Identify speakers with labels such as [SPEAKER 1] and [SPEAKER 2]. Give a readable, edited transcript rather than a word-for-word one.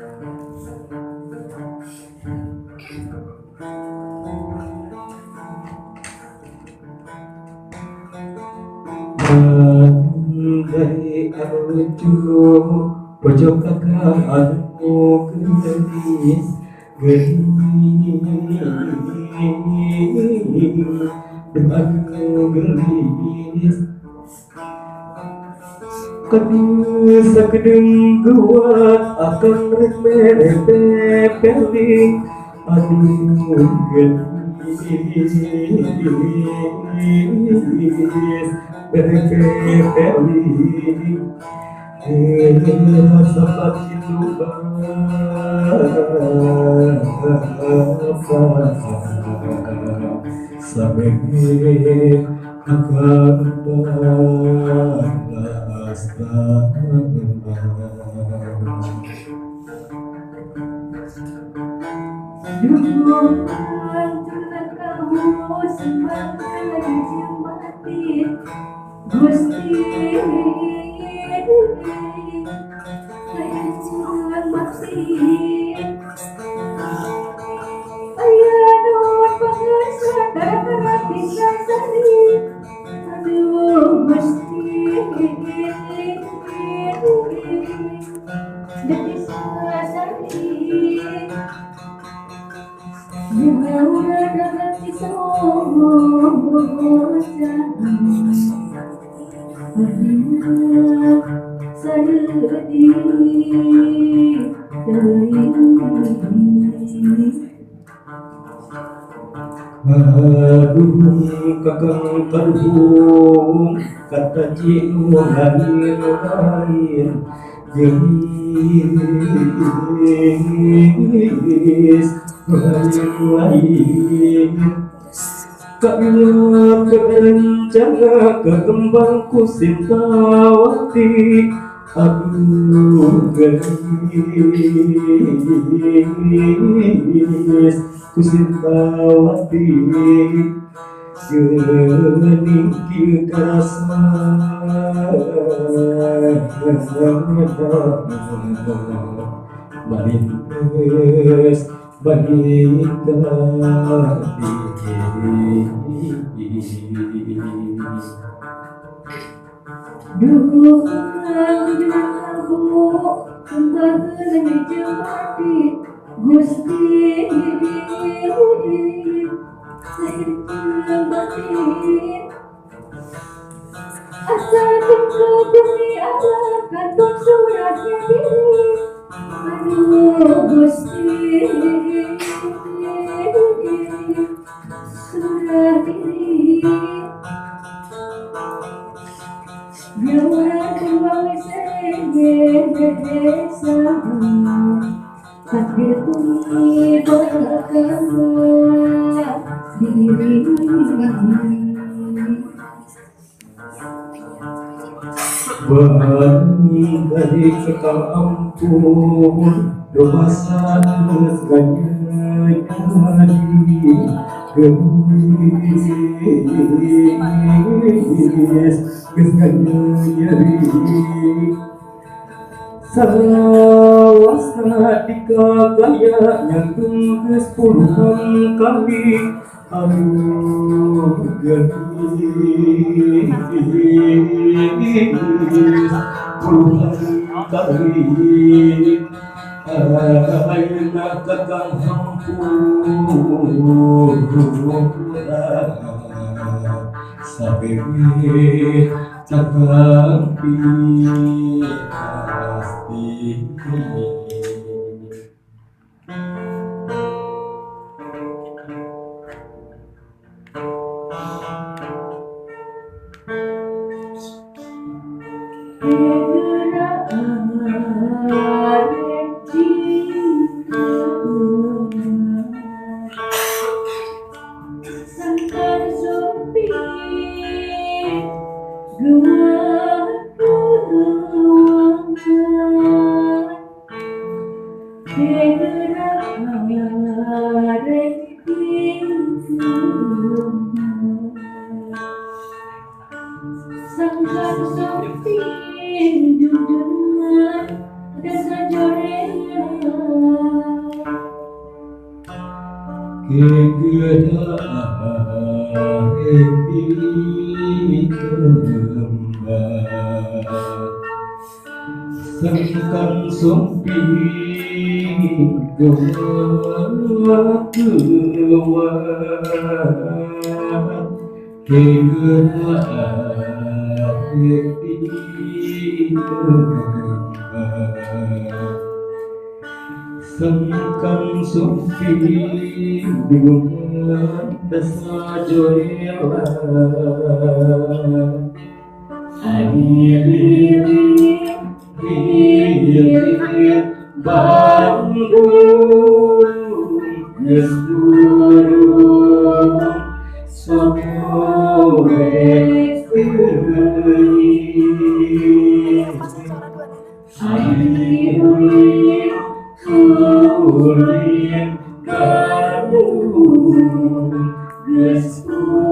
[SPEAKER 1] Dari arju pojok kakakmu gelis denganmu gelis kadang kedeng gua akan repeling aduh gelis berkepeling sahabat itu sampai akan balas
[SPEAKER 2] kamu semakin mati Gusti jangan mati ayah doa pengasah bisa sari aduh Gusti jadi sari ya udah ganti semua
[SPEAKER 1] aduh kakang kandung kata cinu lain jenis lain karena berencana kekembangku sintawati aduh gelis ku sintawati gening kasa balindes bagita
[SPEAKER 2] duh aku kembali jemati Gusti asal tunggu bumi Allah gantung suratnya diri aduh Gusti surat diri biar kembali sama takdir bumi berkata diri
[SPEAKER 1] Bani dari kekal ampun dosa segala kali gelis segala nyeri sawasa dikagaya yang tunggu puluhan kali aduh gelis puluhan kali aina kakang hampun sampai cakap pasti happy kembang sangkan sumpi keluar happy sangkan sumpi dengan desa joyela Hilir Bandung Gesturung Sokowek Hilir Kulit Bandung Gesturung